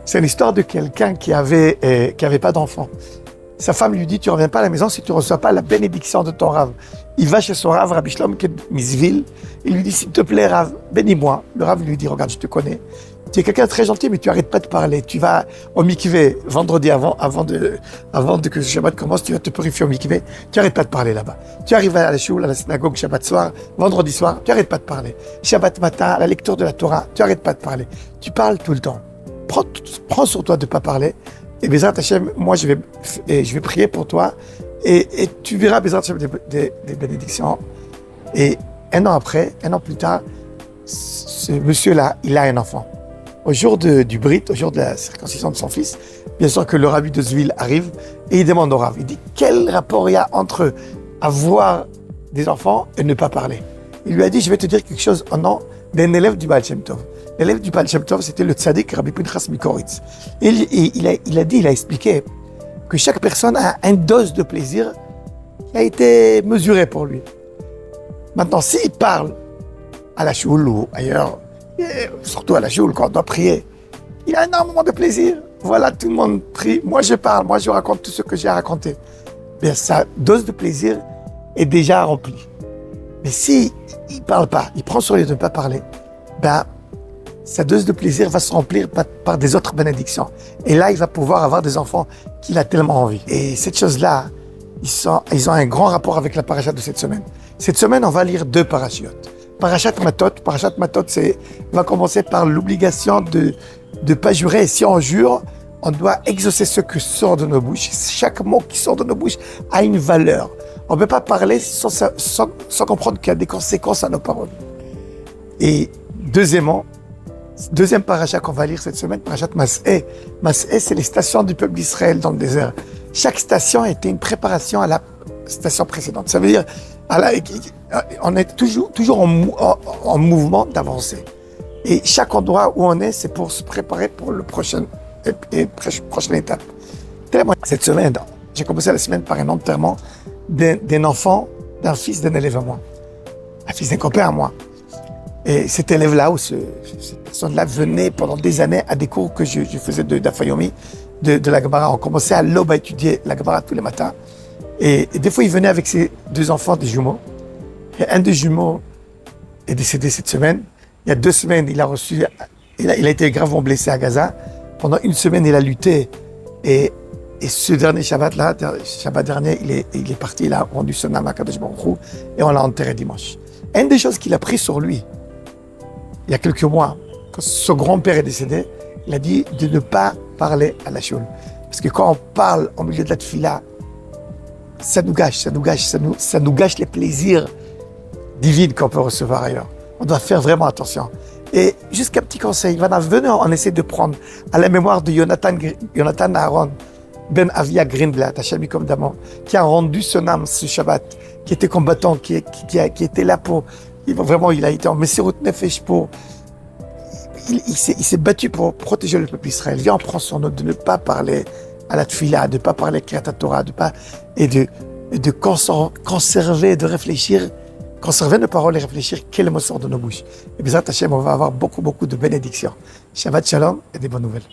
C'est l'histoire de quelqu'un qui avait pas d'enfant. Sa femme lui dit, tu reviens pas à la maison si tu reçois pas la bénédiction de ton Rav. Il va chez son Rav, Rabbi Shlomo Misville, il lui dit, s'il te plaît Rav, bénis-moi. Le Rav lui dit, regarde, je te connais. Tu es quelqu'un de très gentil, mais tu arrêtes pas de parler. Tu vas au mikvé vendredi avant que le Shabbat commence, tu vas te purifier au mikvé. Tu arrêtes pas de parler là-bas. Tu arrives à la shul, à la synagogue, Shabbat soir, vendredi soir, tu arrêtes pas de parler. Shabbat matin, à la lecture de la Torah, tu arrêtes pas de parler. Tu parles tout le temps. Prends sur toi de pas parler. Et Bezrat Hashem, moi je vais prier pour toi. Et tu verras Bezrat Hashem des bénédictions. Et un an plus tard, ce monsieur-là, il a un enfant. Au jour du Brit, au jour de la circoncision de son fils, bien sûr que le rabbi de Zville arrive et il demande au Rav, il dit quel rapport il y a entre avoir des enfants et ne pas parler. Il lui a dit, je vais te dire quelque chose au nom d'un élève du Baal Shem Tov. L'élève du Baal Shem Tov, c'était le tzaddik Rabbi Pinchas Mikoritz. Et il a expliqué que chaque personne a une dose de plaisir qui a été mesurée pour lui. Maintenant, s'il parle à la choule ou ailleurs, et surtout à la choule, quand on doit prier, il a énormément de plaisir. Voilà, tout le monde prie. Moi, je parle. Moi, je raconte tout ce que j'ai à raconter. Bien, sa dose de plaisir est déjà remplie. Mais s'il ne parle pas, il prend sur lui de ne pas parler, ben, sa dose de plaisir va se remplir par des autres bénédictions. Et là, il va pouvoir avoir des enfants qu'il a tellement envie. Et cette chose-là, ils ont un grand rapport avec la paracha de cette semaine. Cette semaine, on va lire 2 parachiotes. Parachat Matot, va commencer par l'obligation de ne pas jurer. Et si on jure, on doit exaucer ce que sort de nos bouches. Chaque mot qui sort de nos bouches a une valeur. On ne peut pas parler sans comprendre qu'il y a des conséquences à nos paroles. Et deuxièmement, deuxième parachat qu'on va lire cette semaine, parachat Mas'eh. Mas'eh, c'est les stations du peuple d'Israël dans le désert. Chaque station était une préparation à la station précédente. Ça veut dire, on est toujours en mouvement d'avancer. Et chaque endroit où on est, c'est pour se préparer pour le prochaine étape. Cette semaine, j'ai commencé la semaine par un enterrement d'un enfant, d'un fils d'un élève à moi. Un fils d'un copain à moi. Et cet élève-là, ou cette personne-là venait pendant des années à des cours que je faisais d'Afayomi, de la Gemara. On commençait à l'aube à étudier la Gemara tous les matins. Et des fois, il venait avec ses 2 enfants, des jumeaux. Et un des jumeaux est décédé cette semaine. Il y a 2 semaines, il a été gravement blessé à Gaza. Pendant 1 semaine, il a lutté. Et ce dernier Shabbat dernier, il est parti, il a rendu son âme à Kadosh Baruch Hu, et on l'a enterré dimanche. Une des choses qu'il a pris sur lui, il y a quelques mois, quand son grand-père est décédé, il a dit de ne pas parler à la choule. Parce que quand on parle au milieu de la tefila, ça nous gâche les plaisirs divins qu'on peut recevoir ailleurs. On doit faire vraiment attention. Et jusqu'à petit conseil, venez, on essaie de prendre à la mémoire de Jonathan Aaron, Ben Avia Greenblatt, Hachem comme d'amant, qui a rendu son âme ce Shabbat, qui était combattant, qui était là pour... Vraiment, il a été en Messirut Nefesh pour... Il s'est battu pour protéger le peuple d'Israël. Viens, on prend son note de ne pas parler à la Tfila, de ne pas parler Kriyat Torah, de conserver, de réfléchir, conserver nos paroles et réfléchir quel mot sort de nos bouches. Et Bezrat Hashem, on va avoir beaucoup de bénédictions. Shabbat Shalom et des bonnes nouvelles.